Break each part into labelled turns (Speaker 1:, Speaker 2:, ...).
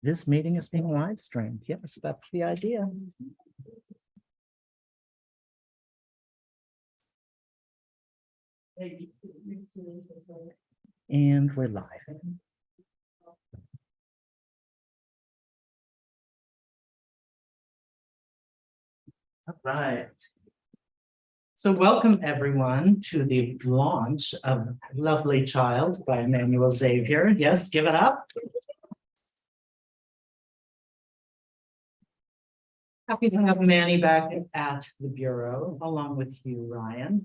Speaker 1: This meeting is being live streamed. Yes, that's the idea. And we're live. All right. So welcome everyone to the launch of Lovely Child by Emanuel Xavier. Yes, give it up. Happy to have Manny back at the Bureau, along with Hugh Ryan,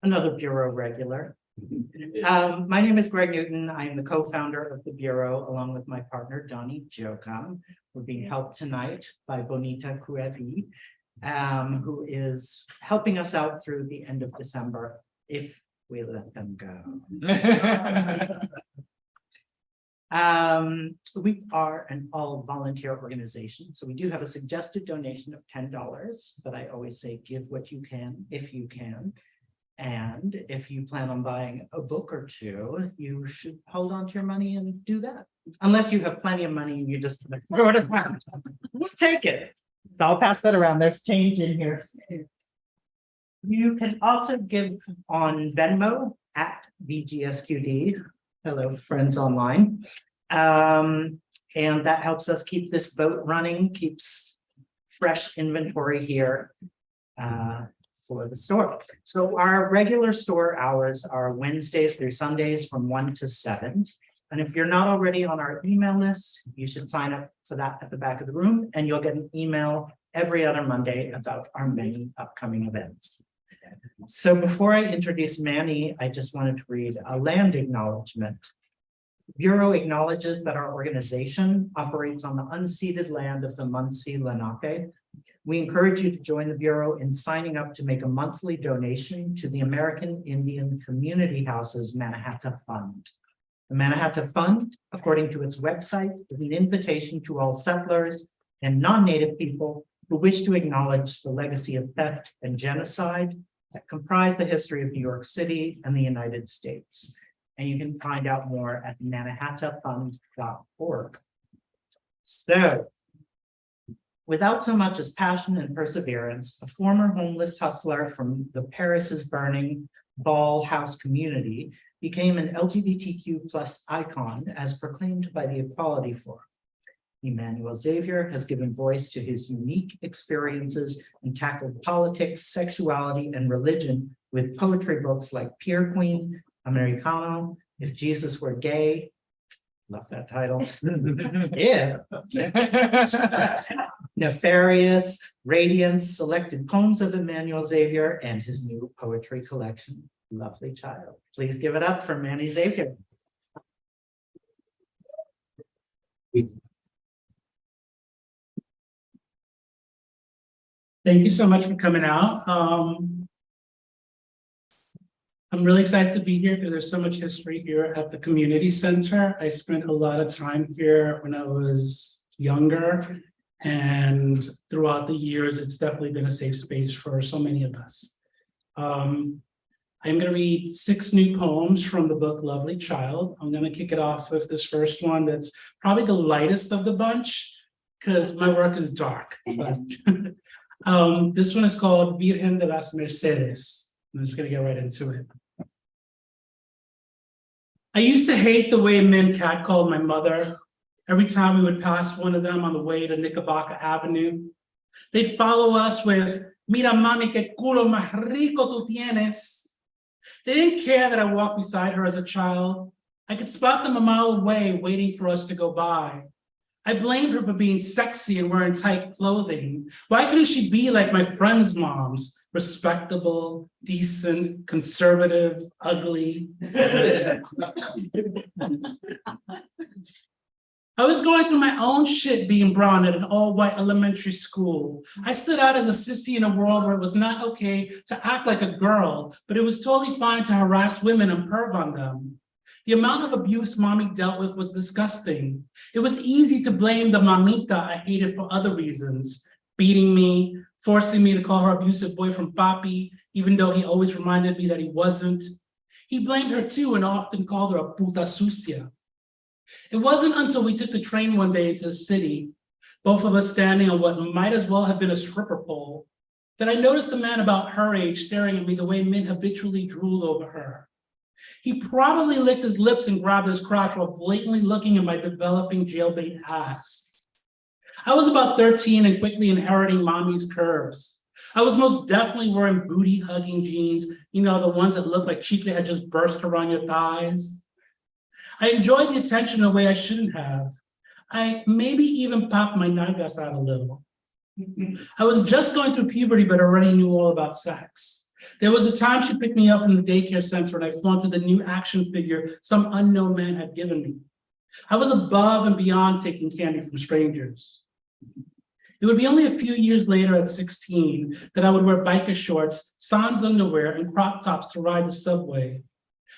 Speaker 1: another Bureau regular. My name is Greg Newton. I am the co-founder of the Bureau, along with my partner, Donnie Jokam. We're being helped tonight by Bonita Cuevi, who is helping us out through the end of December, if we let them go. We are an all-volunteer organization, so we do have a suggested donation of $10, but I always say give what you can, if you can. And if you plan on buying a book or two, you should hold on to your money and do that. Unless you have plenty of money and you just throw it around. We'll take it. So I'll pass that around. There's change in here. You can also give on Venmo at BGSQD. Hello, friends online. And that helps us keep this boat running, keeps fresh inventory here for the store. So our regular store hours are Wednesdays through Sundays from 1 to 7. And if you're not already on our email list, you should sign up for that at the back of the room, and you'll get an email every other Monday about our many upcoming events. So before I introduce Manny, I just wanted to read a land acknowledgement. Bureau acknowledges that our organization operates on the unceded land of the Munsee Lenape. We encourage you to join the Bureau in signing up to make a monthly donation to the American Indian Community Houses Mannahatta Fund. The Mannahatta Fund, according to its website, is an invitation to all settlers and non-native people who wish to acknowledge the legacy of theft and genocide that comprise the history of New York City and the United States. And you can find out more at mannahattafund.org. So, without so much as passion and perseverance, a former homeless hustler from the Paris is Burning Ball House community became an LGBTQ+ icon as proclaimed by the Equality Forum. Emanuel Xavier has given voice to his unique experiences and tackled politics, sexuality, and religion with poetry books like Peer Queen, Americano, If Jesus Were Gay. Love that title. Yeah. Nefarious, Radiance, selected poems of Emanuel Xavier, and his new poetry collection, Lovely Child. Please give it up for Manny Xavier.
Speaker 2: Thank you so much for coming out. I'm really excited to be here because there's so much history here at the community center. I spent a lot of time here when I was younger, and throughout the years, it's definitely been a safe space for so many of us. I'm going to read 6 new poems from the book Lovely Child. I'm going to kick it off with this first one that's probably the lightest of the bunch because my work is dark. But this one is called Virgen de las Mercedes. I'm just going to get right into it. I used to hate the way men catcalled my mother. Every time we would pass one of them on the way to Knickerbocker Avenue, they'd follow us with, "Mira mami, que culo más rico tú tienes." They didn't care that I walked beside her as a child. I could spot them a mile away waiting for us to go by. I blamed her for being sexy and wearing tight clothing. Why couldn't she be like my friends' moms? Respectable, decent, conservative, ugly. I was going through my own shit being brought at an all-white elementary school. I stood out as a sissy in a world where it was not okay to act like a girl, but it was totally fine to harass women and perv on them. The amount of abuse mommy dealt with was disgusting. It was easy to blame the mamita I hated for other reasons, beating me, forcing me to call her abusive boyfriend papi, even though he always reminded me that he wasn't. He blamed her too and often called her a puta sucia. It wasn't until we took the train one day into the city, both of us standing on what might as well have been a stripper pole, that I noticed a man about her age staring at me the way men habitually drooled over her. He probably licked his lips and grabbed his crotch while blatantly looking at my developing jailbait ass. I was about 13 and quickly inheriting mommy's curves. I was most definitely wearing booty-hugging jeans, you know, the ones that look like cheek that had just burst around your thighs. I enjoyed the attention in a way I shouldn't have. I maybe even popped my nalgas out a little. I was just going through puberty, but already knew all about sex. There was a time she picked me up from the daycare center and I flaunted the new action figure some unknown man had given me. I was above and beyond taking candy from strangers. It would be only a few years later at 16 that I would wear biker shorts, sans underwear, and crop tops to ride the subway.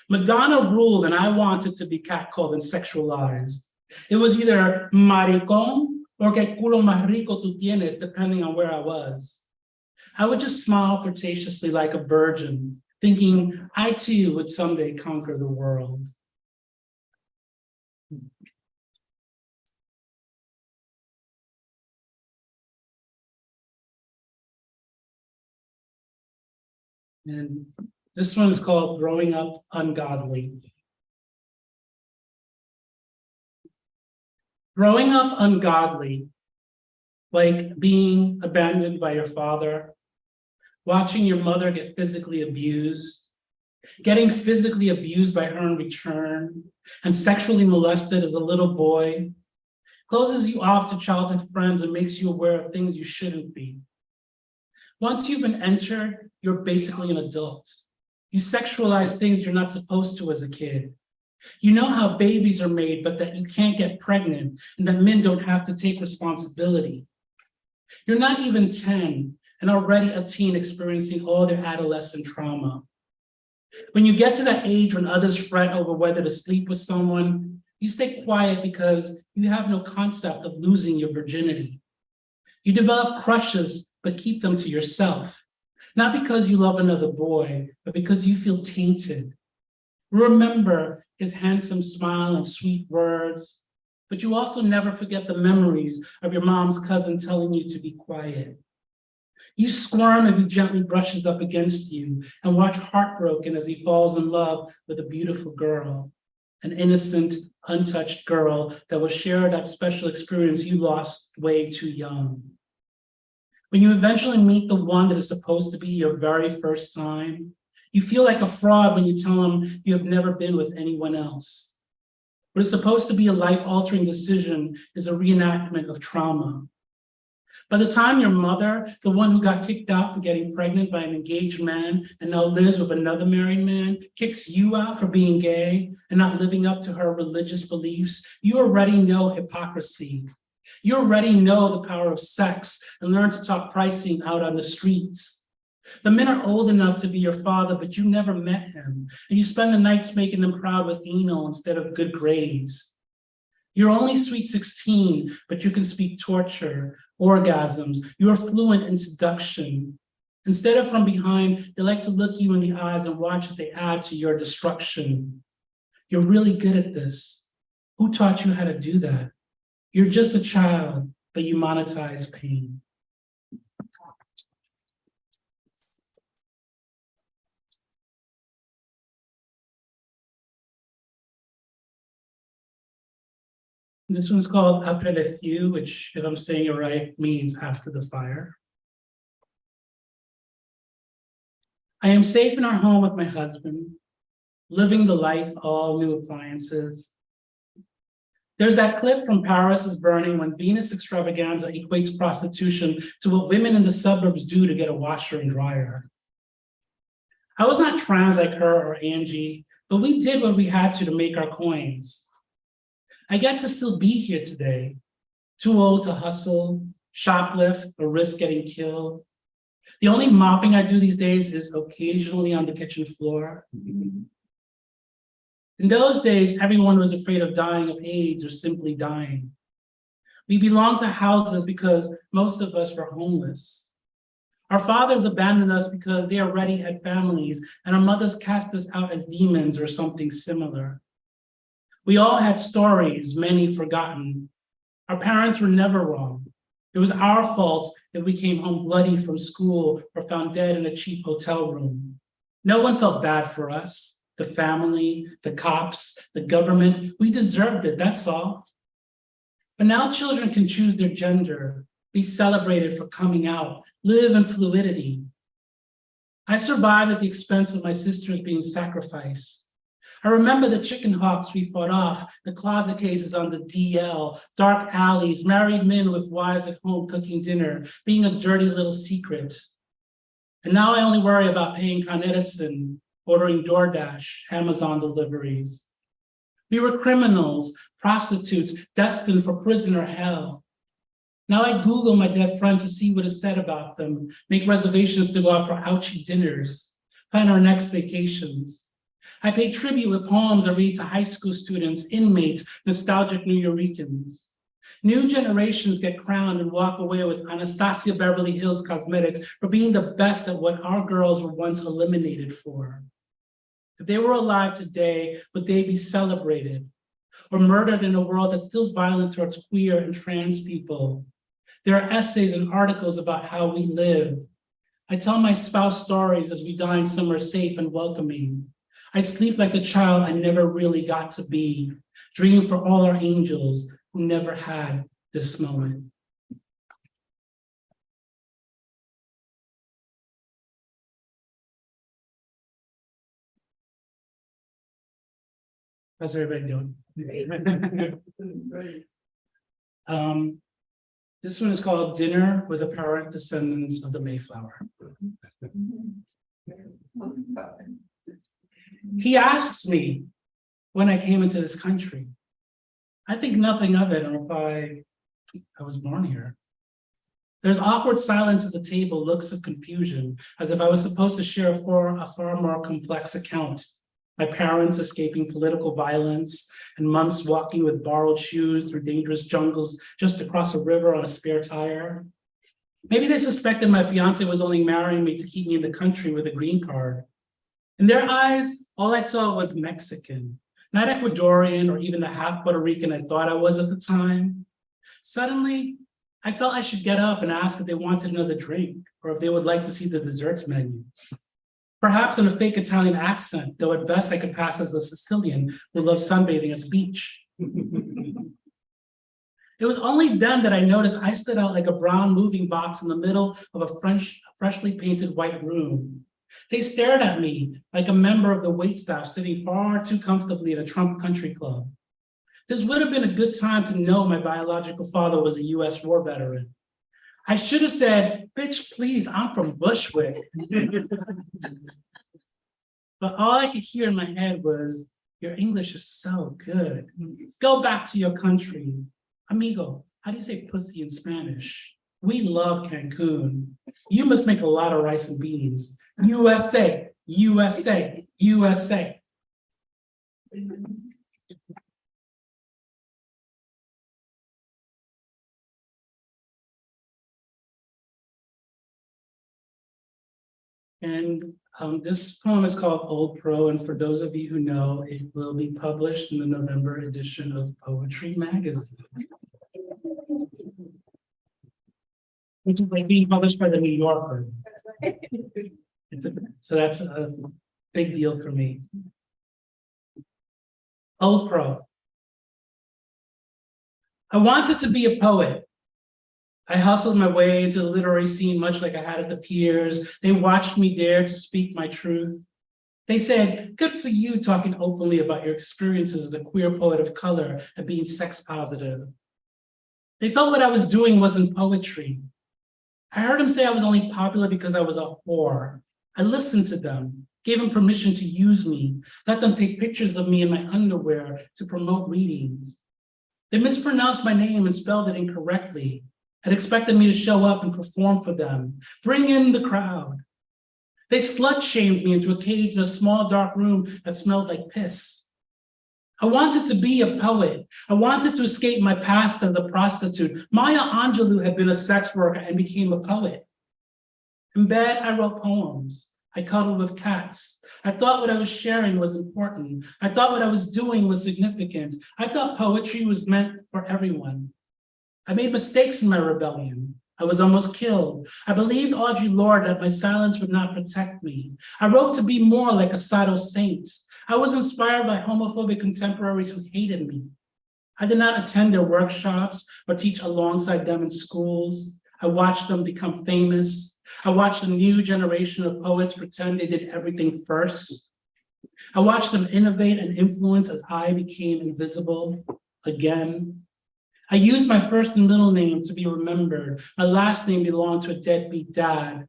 Speaker 2: Madonna ruled and I wanted to be catcalled and sexualized. It was either maricón or que culo más rico tú tienes, depending on where I was. I would just smile flirtatiously like a virgin, thinking I too would someday conquer the world. And this one is called Growing Up Ungodly. Growing up ungodly, like being abandoned by your father, watching your mother get physically abused, getting physically abused by her in return, and sexually molested as a little boy, closes you off to childhood friends and makes you aware of things you shouldn't be. Once you've been entered, you're basically an adult. You sexualize things you're not supposed to as a kid. You know how babies are made, but that you can't get pregnant and that men don't have to take responsibility. You're not even 10 and already a teen experiencing all their adolescent trauma. When you get to that age when others fret over whether to sleep with someone, you stay quiet because you have no concept of losing your virginity. You develop crushes, but keep them to yourself. Not because you love another boy, but because you feel tainted. Remember his handsome smile and sweet words, but you also never forget the memories of your mom's cousin telling you to be quiet. You squirm if he gently brushes up against you and watch heartbroken as he falls in love with a beautiful girl, an innocent, untouched girl that will share that special experience you lost way too young. When you eventually meet the one that is supposed to be your very first time, you feel like a fraud when you tell them you have never been with anyone else. What is supposed to be a life-altering decision is a reenactment of trauma. By the time your mother, the one who got kicked out for getting pregnant by an engaged man and now lives with another married man, kicks you out for being gay and not living up to her religious beliefs, you already know hypocrisy. You already know the power of sex and learn to talk pricing out on the streets. The men are old enough to be your father, but you never met him, and you spend the nights making them proud with anal instead of good grades. You're only sweet 16, but you can speak torture, orgasms. You are fluent in seduction. Instead of from behind, they like to look you in the eyes and watch as they add to your destruction. You're really good at this. Who taught you how to do that? You're just a child, but you monetize pain. This one's called Après le feu, which, if I'm saying it right, means after the fire. I am safe in our home with my husband, living the life, all new appliances. There's that clip from Paris is Burning when Venus extravaganza equates prostitution to what women in the suburbs do to get a washer and dryer. I was not trans like her or Angie, but we did what we had to make our coins. I get to still be here today, too old to hustle, shoplift, or risk getting killed. The only mopping I do these days is occasionally on the kitchen floor. In those days, everyone was afraid of dying of AIDS or simply dying. We belonged to houses because most of us were homeless. Our fathers abandoned us because they already had families, and our mothers cast us out as demons or something similar. We all had stories, many forgotten. Our parents were never wrong. It was our fault if we came home bloody from school or found dead in a cheap hotel room. No one felt bad for us, the family, the cops, the government. We deserved it, that's all. But now children can choose their gender, be celebrated for coming out, live in fluidity. I survived at the expense of my sisters being sacrificed. I remember the chicken hawks we fought off, the closet cases on the DL, dark alleys, married men with wives at home cooking dinner, being a dirty little secret. And now I only worry about paying Con Edison, ordering DoorDash, Amazon deliveries. We were criminals, prostitutes, destined for prison or hell. Now I Google my dead friends to see what is said about them, make reservations to go out for ouchy dinners, plan our next vacations. I pay tribute with poems I read to high school students, inmates, nostalgic New Yorkers. New generations get crowned and walk away with Anastasia Beverly Hills Cosmetics for being the best at what our girls were once eliminated for. If they were alive today, would they be celebrated or murdered in a world that's still violent towards queer and trans people? There are essays and articles about how we live. I tell my spouse stories as we dine somewhere safe and welcoming. I sleep like the child I never really got to be, dreaming for all our angels who never had this moment. How's everybody doing? This one is called Dinner with Apparent Descendants of the Mayflower. He asks me when I came into this country. I think nothing of it and reply, I was born here. There's awkward silence at the table, looks of confusion, as if I was supposed to share a far more complex account. My parents escaping political violence and months walking with borrowed shoes through dangerous jungles just to cross a river on a spare tire. Maybe they suspected my fiance was only marrying me to keep me in the country with a green card. In their eyes, all I saw was Mexican, not Ecuadorian or even the half Puerto Rican I thought I was at the time. Suddenly, I felt I should get up and ask if they wanted another drink or if they would like to see the desserts menu. Perhaps in a fake Italian accent, though at best I could pass as a Sicilian who loves sunbathing at the beach. It was only then that I noticed I stood out like a brown moving box in the middle of a freshly painted white room. They stared at me like a member of the waitstaff sitting far too comfortably at a Trump country club. This would have been a good time to know my biological father was a US war veteran. I should have said, bitch, please, I'm from Bushwick. But all I could hear in my head was, your English is so good. Go back to your country. Amigo, how do you say pussy in Spanish? We love Cancun. You must make a lot of rice and beans. USA, USA, USA. And this poem is called Old Pro, and for those of you who know, it will be published in the November edition of Poetry Magazine. Which is like being published by the New Yorker. So that's a big deal for me. Old Pro. I wanted to be a poet. I hustled my way into the literary scene much like I had at the Piers. They watched me dare to speak my truth. They said, good for you talking openly about your experiences as a queer poet of color and being sex positive. They felt what I was doing wasn't poetry. I heard them say I was only popular because I was a whore. I listened to them, gave them permission to use me, let them take pictures of me in my underwear to promote readings. They mispronounced my name and spelled it incorrectly, had expected me to show up and perform for them, bring in the crowd. They slut-shamed me into a cage in a small dark room that smelled like piss. I wanted to be a poet. I wanted to escape my past as a prostitute. Maya Angelou had been a sex worker and became a poet. In bed, I wrote poems. I cuddled with cats. I thought what I was sharing was important. I thought what I was doing was significant. I thought poetry was meant for everyone. I made mistakes in my rebellion. I was almost killed. I believed Audre Lorde that my silence would not protect me. I wrote to be more like a Sado saint. I was inspired by homophobic contemporaries who hated me. I did not attend their workshops or teach alongside them in schools. I watched them become famous. I watched a new generation of poets pretend they did everything first. I watched them innovate and influence as I became invisible again. I used my first and middle name to be remembered. My last name belonged to a deadbeat dad.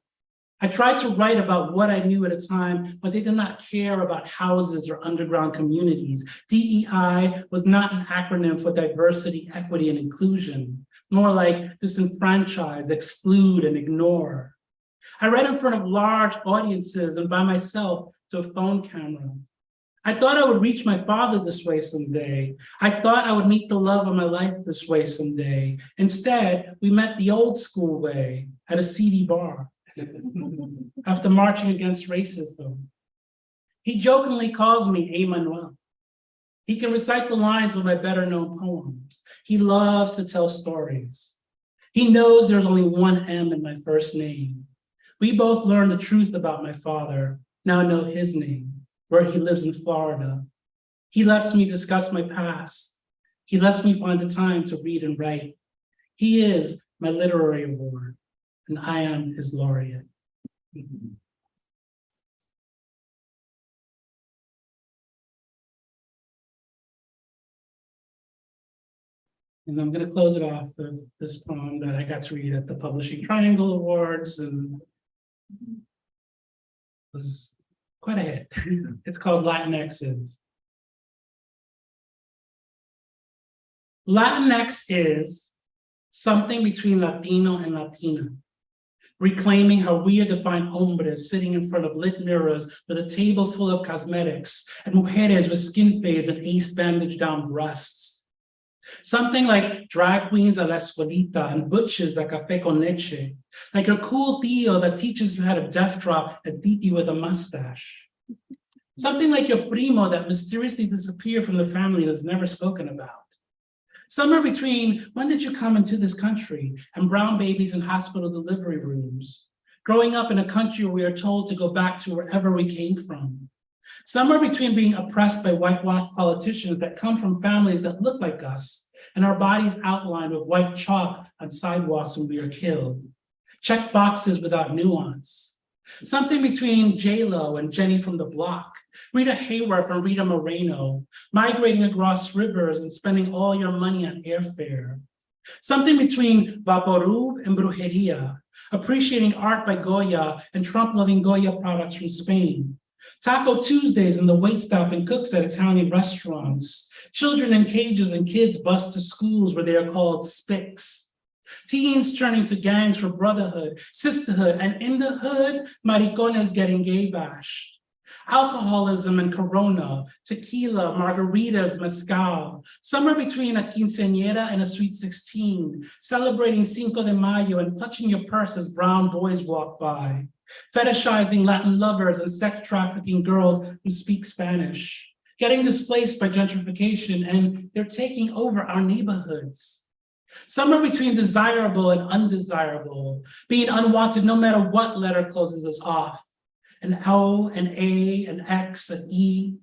Speaker 2: I tried to write about what I knew at a time, but they did not care about houses or underground communities. DEI was not an acronym for diversity, equity, and inclusion, more like disenfranchise, exclude, and ignore. I read in front of large audiences and by myself to a phone camera. I thought I would reach my father this way someday. I thought I would meet the love of my life this way someday. Instead, we met the old school way at a seedy bar after marching against racism. He jokingly calls me Emanuel. He can recite the lines of my better known poems. He loves to tell stories. He knows there's only one M in my first name. We both learned the truth about my father, now I know his name, where he lives in Florida. He lets me discuss my past. He lets me find the time to read and write. He is my literary award, and I am his laureate. And I'm going to close it off with this poem that I got to read at the Publishing Triangle Awards, and was quite a hit. It's called Latinx. Latinx is something between Latino and Latina, reclaiming how we are defined hombres sitting in front of lit mirrors with a table full of cosmetics and mujeres with skin fades and ace bandaged down breasts. Something like drag queens a la escuelita and butches a café con leche, like your cool tío that teaches you how to death drop a titi with a mustache. Something like your primo that mysteriously disappeared from the family and is never spoken about. Somewhere between when did you come into this country and brown babies in hospital delivery rooms. Growing up in a country where we are told to go back to wherever we came from. Somewhere between being oppressed by whitewashed politicians that come from families that look like us and our bodies outlined with white chalk on sidewalks when we are killed. Check boxes without nuance. Something between J-Lo and Jenny from the Block, Rita Hayworth and Rita Moreno, migrating across rivers and spending all your money on airfare. Something between Vaporub and Brujeria, appreciating art by Goya and Trump-loving Goya products from Spain. Taco Tuesdays and the waitstaff and cooks at Italian restaurants. Children in cages and kids bused to schools where they are called spics. Teens turning to gangs for brotherhood, sisterhood, and in the hood, maricones getting gay bashed. Alcoholism and Corona, tequila, margaritas, mezcal, somewhere between a quinceañera and a sweet 16, celebrating Cinco de Mayo and clutching your purse as brown boys walk by, fetishizing Latin lovers and sex trafficking girls who speak Spanish, getting displaced by gentrification, and they're taking over our neighborhoods. Somewhere between desirable and undesirable, being unwanted no matter what letter closes us off. An O, an A, an X, an E.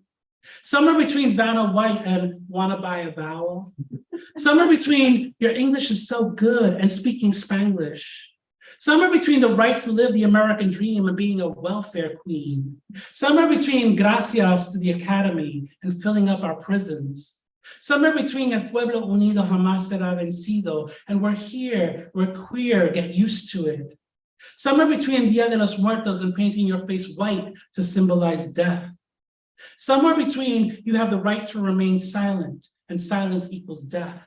Speaker 2: Somewhere between Vanna White and wanna buy a vowel. Somewhere between your English is so good and speaking Spanglish. Somewhere between the right to live the American dream and being a welfare queen. Somewhere between gracias to the academy and filling up our prisons. Somewhere between El Pueblo Unido jamás será vencido and we're here, we're queer, get used to it. Somewhere between Dia de los Muertos and painting your face white to symbolize death. Somewhere between you have the right to remain silent and silence equals death.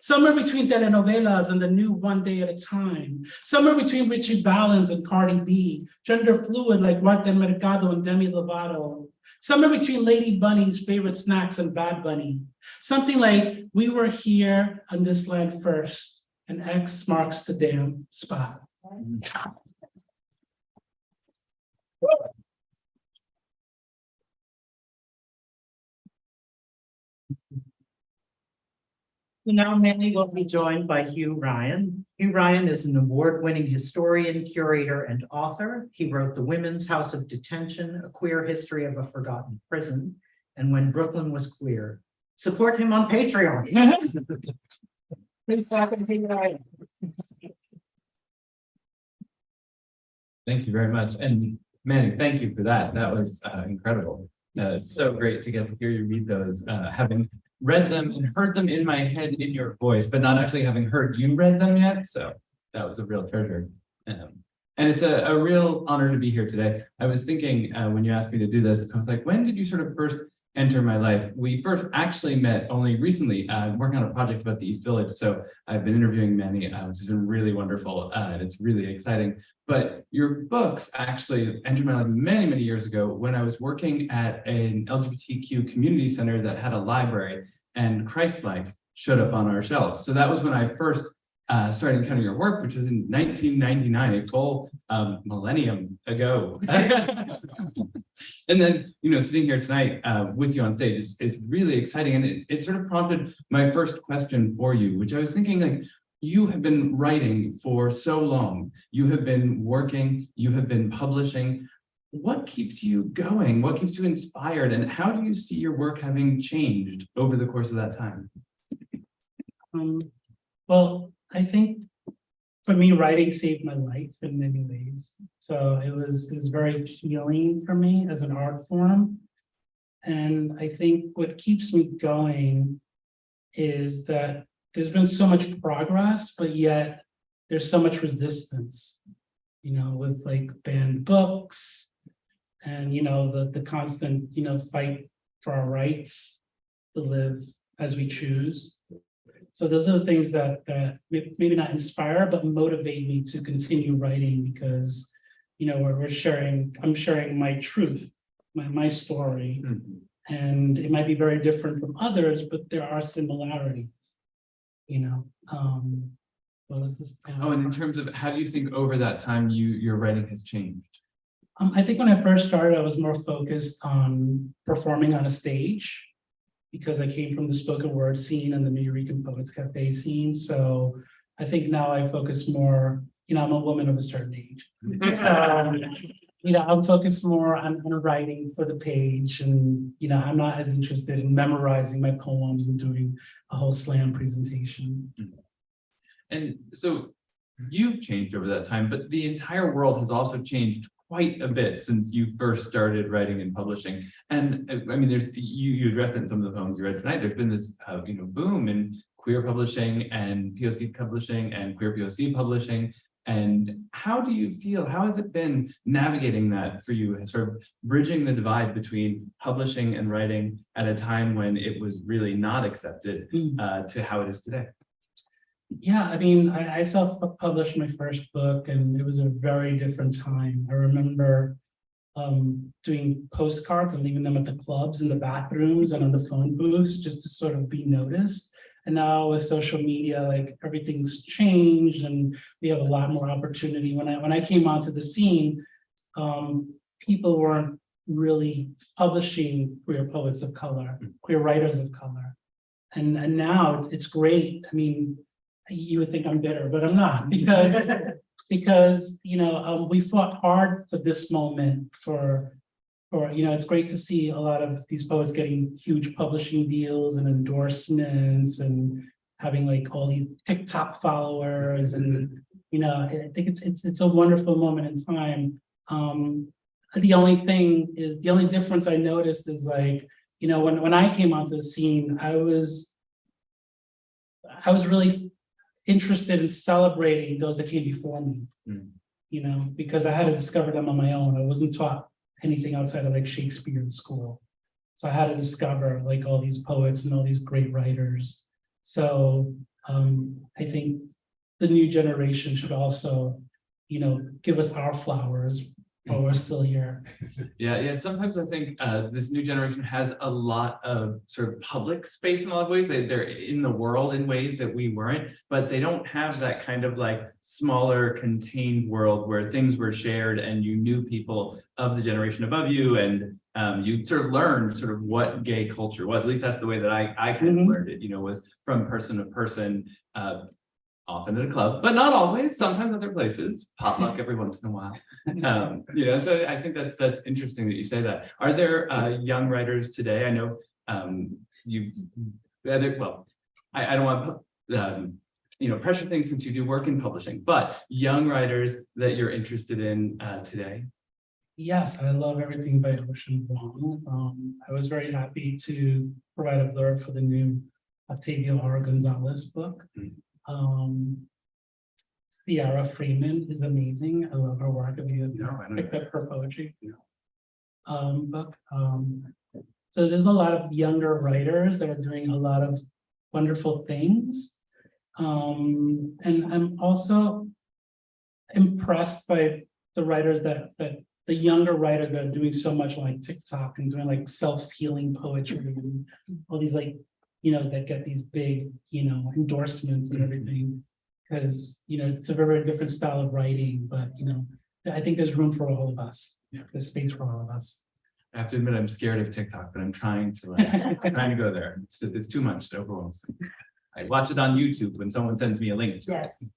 Speaker 2: Somewhere between telenovelas and the new One Day at a Time. Somewhere between Richie Valens and Cardi B, gender fluid like Walter Mercado and Demi Lovato. Somewhere between Lady Bunny's favorite snacks and Bad Bunny. Something like, we were here on this land first, and X marks the damn spot.
Speaker 1: So now Manny will be joined by Hugh Ryan. Hugh Ryan is an award-winning historian, curator, and author. He wrote The Women's House of Detention, A Queer History of a Forgotten Prison, and When Brooklyn Was Queer. Support him on Patreon. Please welcome Hugh Ryan.
Speaker 3: Thank you very much. And Manny, thank you for that. That was incredible. It's so great to get to hear you read those, having read them and heard them in my head in your voice, but not actually having heard you read them yet. So that was a real treasure. And it's a real honor to be here today. I was thinking when you asked me to do this, I was like, when did you sort of first enter my life? We first actually met only recently. I'm working on a project about the East Village. So I've been interviewing Manny, which has been really wonderful. And it's really exciting. But your books actually entered my life many, many years ago when I was working at an LGBTQ community center that had a library, and Christ-like showed up on our shelves. So that was when I first started encountering your work, which was in 1999, a full millennium ago. And then, sitting here tonight with you on stage is really exciting. And it sort of prompted my first question for you, which I was thinking, like, you have been writing for so long. You have been working, you have been publishing. What keeps you going? What keeps you inspired? And how do you see your work having changed over the course of that time?
Speaker 2: Well, I think for me, writing saved my life in many ways. So it was very healing for me as an art form. And I think what keeps me going is that there's been so much progress, but yet there's so much resistance, with like banned books and, the constant, fight for our rights to live as we choose. So those are the things that maybe not inspire, but motivate me to continue writing because, I'm sharing my truth, my story, and it might be very different from others, but there are similarities, what was this?
Speaker 3: Oh, and in terms of how do you think over that time your writing has changed?
Speaker 2: I think when I first started, I was more focused on performing on a stage, because I came from the spoken word scene and the New York Poets Cafe scene. So I think now I focus more, I'm a woman of a certain age. So, I'm focused more on writing for the page, and, I'm not as interested in memorizing my poems and doing a whole slam presentation.
Speaker 3: And so you've changed over that time, but the entire world has also changed quite a bit since you first started writing and publishing. And I mean, you addressed it in some of the poems you read tonight. There's been this boom in queer publishing and POC publishing and queer POC publishing. And how do you feel? How has it been navigating that for you, sort of bridging the divide between publishing and writing at a time when it was really not accepted to how it is today?
Speaker 2: Yeah, I mean, I self-published my first book, and it was a very different time. I remember doing postcards and leaving them at the clubs, in the bathrooms, and on the phone booths, just to sort of be noticed. And now with social media, like, everything's changed, and we have a lot more opportunity. When I came onto the scene, people weren't really publishing queer poets of color, queer writers of color, and now it's great. I mean, you would think I'm bitter, but I'm not, because we fought hard for this moment, for it's great to see a lot of these poets getting huge publishing deals and endorsements and having like all these TikTok followers, and I think it's a wonderful moment in time. The only difference I noticed is, like, when I came onto the scene, I was really interested in celebrating those that came before me, because I had to discover them on my own. I wasn't taught anything outside of like Shakespeare in school. So I had to discover like all these poets and all these great writers. So I think the new generation should also, give us our flowers while we're still here.
Speaker 3: Yeah. Sometimes I think this new generation has a lot of sort of public space in a lot of ways. They're in the world in ways that we weren't, but they don't have that kind of like smaller contained world where things were shared and you knew people of the generation above you, and you sort of learned sort of what gay culture was. At least that's the way that I kind of learned it, was from person to person, often at a club, but not always, sometimes other places, potluck every once in a while. So I think that's interesting that you say that. Are there young writers today? I know I don't want to pressure things since you do work in publishing, but young writers that you're interested in today?
Speaker 2: Yes, I love everything by Ocean Vuong. I was very happy to provide a blurb for the new Octavio R. Gonzalez book. Ciara Freeman is amazing. I love her work. Have you picked up her poetry? Book. So there's a lot of younger writers that are doing a lot of wonderful things. And I'm also impressed by the writers that the younger writers that are doing so much like TikTok and doing like self-healing poetry and all these that get these big, endorsements and everything. Because, it's a very different style of writing, but, I think there's room for all of us. There's space for all of us.
Speaker 3: I have to admit, I'm scared of TikTok, but I'm trying to go there. It's too much. It overwhelms me. I watch it on YouTube when someone sends me a link.
Speaker 4: Yes.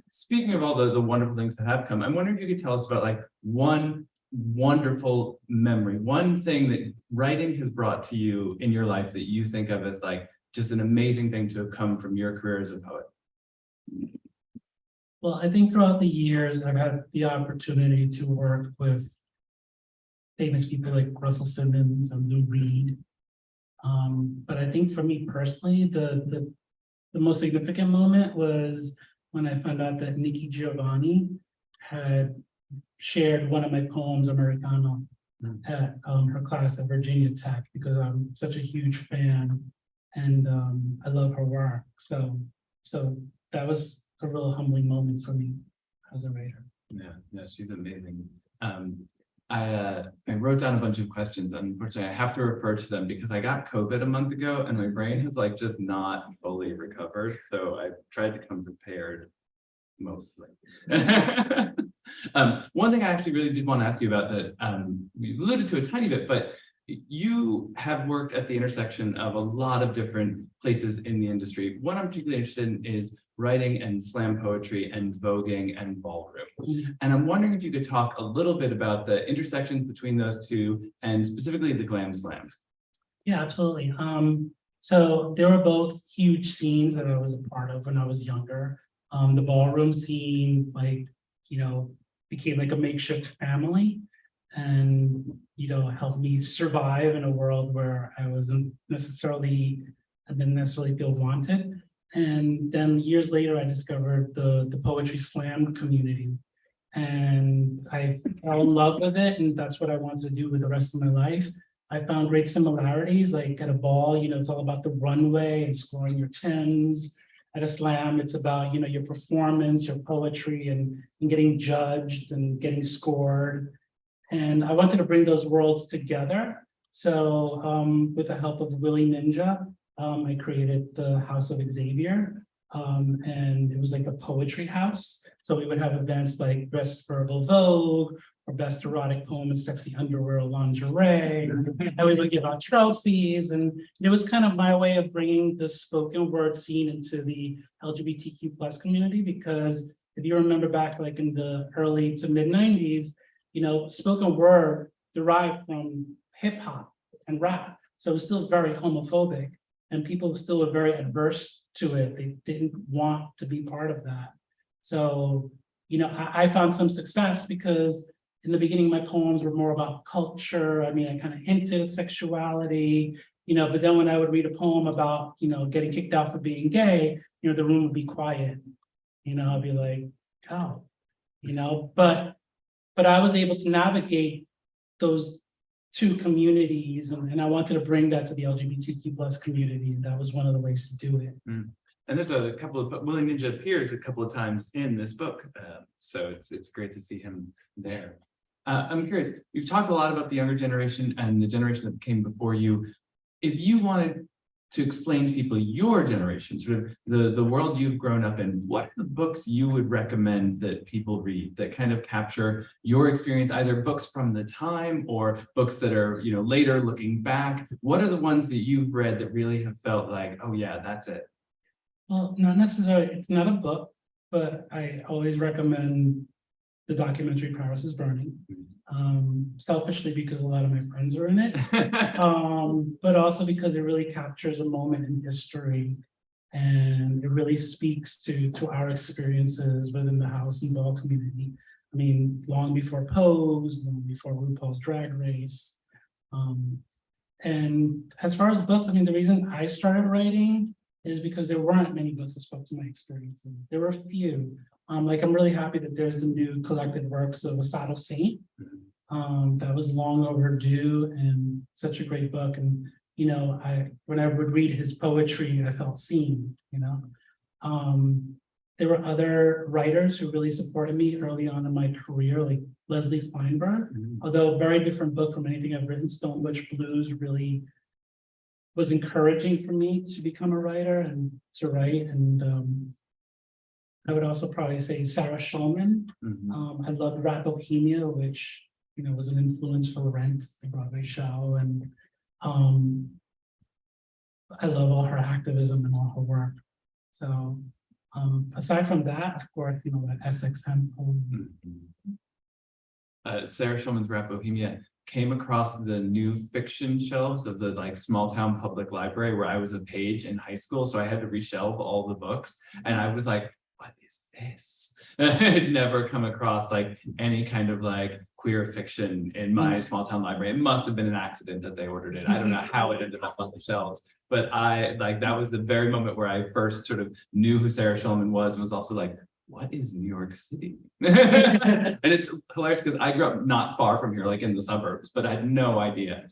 Speaker 3: Speaking of all the wonderful things that have come, I'm wondering if you could tell us about one wonderful memory, one thing that writing has brought to you in your life that you think of as just an amazing thing to have come from your career as a poet.
Speaker 2: Well, I think throughout the years, I've had the opportunity to work with famous people like Russell Simmons and Lou Reed. But I think for me personally, the most significant moment was when I found out that Nikki Giovanni had shared one of my poems, Americano, at her class at Virginia Tech, because I'm such a huge fan and I love her work. So that was a real humbling moment for me as a writer.
Speaker 3: Yeah, she's amazing. I wrote down a bunch of questions. Unfortunately, I have to refer to them because I got COVID a month ago and my brain has just not fully recovered. So I tried to come prepared mostly. One thing I actually really did want to ask you about that we alluded to a tiny bit, but you have worked at the intersection of a lot of different places in the industry. What I'm particularly interested in is writing and slam poetry and voguing and ballroom. And I'm wondering if you could talk a little bit about the intersections between those two and specifically the glam slam.
Speaker 2: Yeah, absolutely. So there were both huge scenes that I was a part of when I was younger. The ballroom scene, became like a makeshift family and, helped me survive in a world where I didn't necessarily feel wanted. And then years later, I discovered the poetry slam community and I fell in love with it. And that's what I wanted to do with the rest of my life. I found great similarities, like at a ball, it's all about the runway and scoring your tens. At a slam, it's about, your performance, your poetry and getting judged and getting scored. And I wanted to bring those worlds together. So with the help of Willie Ninja, I created the House of Xavier. And it was like a poetry house. So we would have events like Best Verbal Vogue or Best Erotic Poem in Sexy Underwear or Lingerie. And we would give out trophies. And it was kind of my way of bringing the spoken word scene into the LGBTQ plus community, because if you remember back in the early to mid 90s, spoken word derived from hip hop and rap. So it was still very homophobic and people still were very adverse to it. They didn't want to be part of that. So, I found some success because in the beginning, my poems were more about culture. I kind of hinted at sexuality, but then when I would read a poem about, getting kicked out for being gay, the room would be quiet. I'd be like, oh, but I was able to navigate those two communities and I wanted to bring that to the LGBTQ plus community. And that was one of the ways to do it.
Speaker 3: And there's a couple of, Willie Ninja appears a couple of times in this book. So it's great to see him there. I'm curious, we've talked a lot about the younger generation and the generation that came before you. If you wanted to explain to people your generation, sort of the world you've grown up in, what are the books you would recommend that people read that kind of capture your experience, either books from the time or books that are, you know, later looking back? What are the ones that you've read that really have felt like, oh yeah, that's it?
Speaker 2: Well, not necessarily, it's not a book, but I always recommend the documentary Paris is Burning. Selfishly because a lot of my friends are in it, but also because it really captures a moment in history, and it really speaks to our experiences within the house and ball community. I mean, long before Pose, long before RuPaul's Drag Race. And as far as books, I mean, the reason I started writing is because there weren't many books that spoke to my experiences. There were a few. Like, I'm really happy that there's the new collected works of Asado Saint. That was long overdue and such a great book. And, you know, when I would read his poetry, I felt seen, you know. There were other writers who really supported me early on in my career, like Leslie Feinberg, although a very different book from anything I've written. Stonebutch Blues really was encouraging for me to become a writer and to write. And I would also probably say Sarah Schulman. I loved Rat Bohemia, which, you know, was an influence for Rent, the Broadway show. And I love all her activism and all her work. So aside from that, of course, you know, that SXM poem.
Speaker 3: Sarah Schulman's Rat Bohemia came across the new fiction shelves of the like small town public library where I was a page in high school. So I had to reshelve all the books. And I was like, what is this? I'd never come across like any kind of like queer fiction in my small town library. It must have been an accident that they ordered it. I don't know how it ended up on the shelves, but that was the very moment where I first sort of knew who Sarah Schulman was, and was also like, what is New York City? And it's hilarious because I grew up not far from here, like in the suburbs, but I had no idea.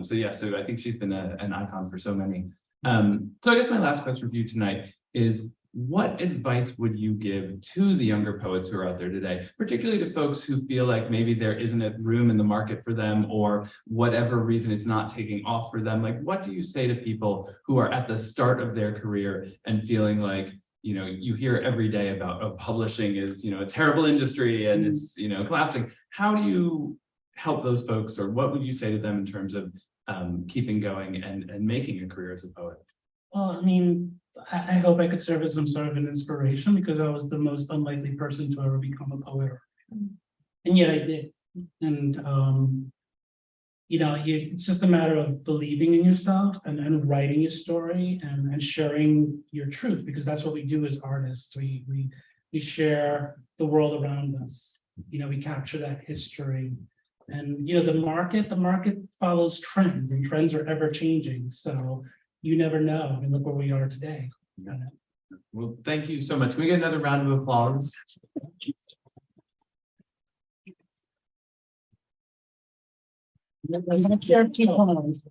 Speaker 3: So yeah, so I think she's been an icon for so many. So I guess my last question for you tonight is, what advice would you give to the younger poets who are out there today, particularly to folks who feel like maybe there isn't a room in the market for them, or whatever reason it's not taking off for them? Like, what do you say to people who are at the start of their career and feeling like, you know, you hear every day about publishing is, you know, a terrible industry and it's, you know, collapsing? How do you help those folks, or what would you say to them in terms of keeping going and making a career as a poet?
Speaker 2: Well, I mean, I hope I could serve as some sort of an inspiration, because I was the most unlikely person to ever become a poet, and yet I did. And you know, it's just a matter of believing in yourself and writing your story and sharing your truth, because that's what we do as artists. We share the world around us. You know, we capture that history. And you know, the market follows trends, and trends are ever changing. So you never know. I mean, look where we are today.
Speaker 3: Well, thank you so much. Can we get another round of applause?
Speaker 2: I'm going to share 2 poems.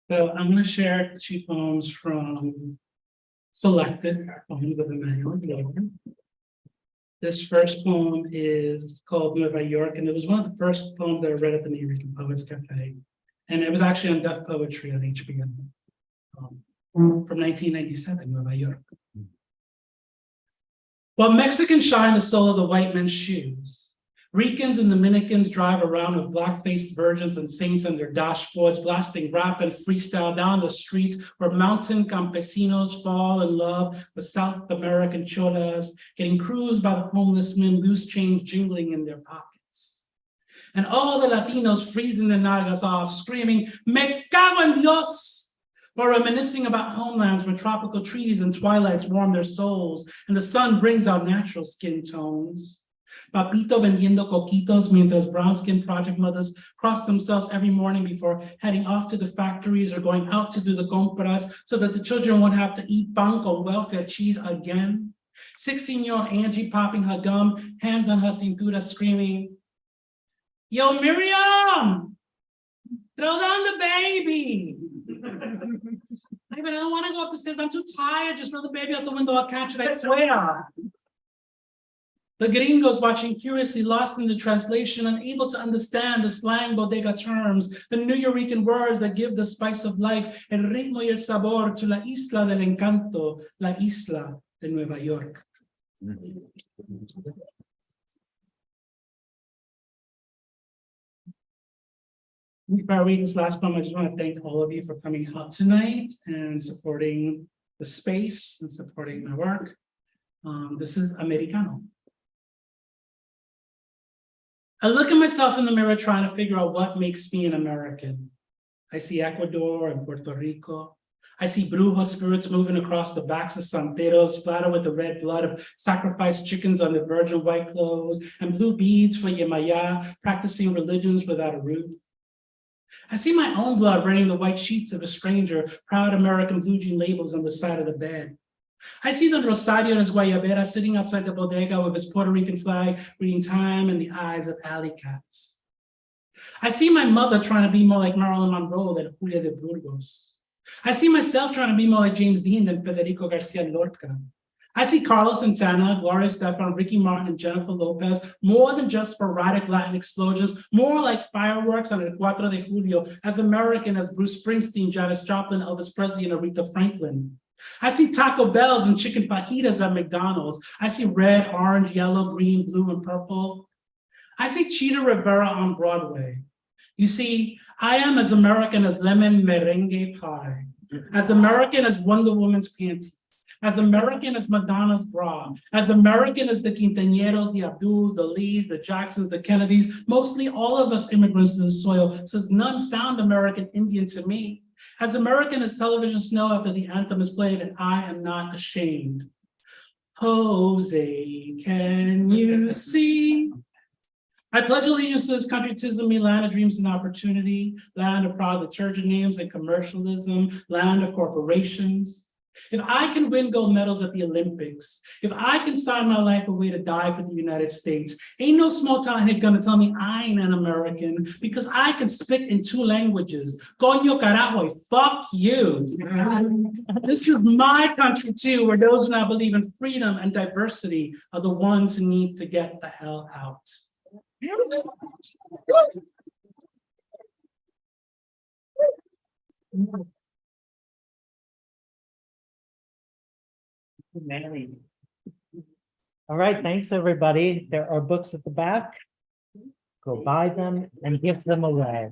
Speaker 2: So I'm going to share 2 poems from selected poems of Emanuel. This first poem is called Nueva York, and it was one of the first poems that I read at the New York Poets Cafe. And it was actually on Deaf Poetry on HBO from 1997, Nueva York. While Mexicans shine the sole of the white men's shoes, Ricans and Dominicans drive around with black-faced virgins and saints on their dashboards, blasting rap and freestyle down the streets where mountain campesinos fall in love with South American cholas, getting cruised by the homeless men, loose change jingling in their pockets. And all the Latinos freezing their nalgas off, screaming, "Me cago en Dios!" or reminiscing about homelands where tropical trees and twilights warm their souls and the sun brings out natural skin tones. Papito vendiendo coquitos mientras brown-skinned project mothers cross themselves every morning before heading off to the factories or going out to do the compras so that the children won't have to eat pan con welfare cheese again. 16-year-old Angie popping her gum, hands on her cintura screaming, "Yo, Miriam, throw down the baby." I don't want to go up the stairs. I'm too tired. Just throw the baby out the window. I'll catch it. I swear. The gringos watching curiously, lost in the translation, unable to understand the slang bodega terms, the Nuyorican words that give the spice of life, el ritmo y el sabor to la isla del encanto, la isla de Nueva York. Before I read this last poem, I just want to thank all of you for coming out tonight and supporting the space and supporting my work. This is Americano. I look at myself in the mirror trying to figure out what makes me an American. I see Ecuador and Puerto Rico. I see brujo spirits moving across the backs of santeros, splattered with the red blood of sacrificed chickens on their virgin white clothes, and blue beads for Yemaya, practicing religions without a root. I see my own blood running the white sheets of a stranger, proud American blue jean labels on the side of the bed. I see Don Rosario and his guayabera sitting outside the bodega with his Puerto Rican flag, reading time in the eyes of alley cats. I see my mother trying to be more like Marilyn Monroe than Julia de Burgos. I see myself trying to be more like James Dean than Federico Garcia Lorca. I see Carlos Santana, Gloria Estefan, Ricky Martin, and Jennifer Lopez more than just sporadic Latin explosions, more like fireworks on El 4 de Julio, as American as Bruce Springsteen, Janis Joplin, Elvis Presley, and Aretha Franklin. I see Taco Bells and chicken fajitas at McDonald's. I see red, orange, yellow, green, blue, and purple. I see Cheetah Rivera on Broadway. You see, I am as American as lemon merengue pie, as American as Wonder Woman's panties, as American as Madonna's bra, as American as the Quinceañeros, the Abduls, the Lees, the Jacksons, the Kennedys, mostly all of us immigrants to the soil, since none sound American Indian to me. As American as television snow after the anthem is played, and I am not ashamed. Jose, can you see? I pledge allegiance to this country, 'tis of me, land of dreams and opportunity, land of proud detergent names and commercialism, land of corporations. If I can win gold medals at the Olympics, if I can sign my life away to die for the United States, ain't no small town head gonna tell me I ain't an American, because I can speak in 2 languages. Coño carajo, fuck you. This is my country too, where those who now believe in freedom and diversity are the ones who need to get the hell out.
Speaker 1: All right, thanks, everybody. There are books at the back. Go buy them and give them away.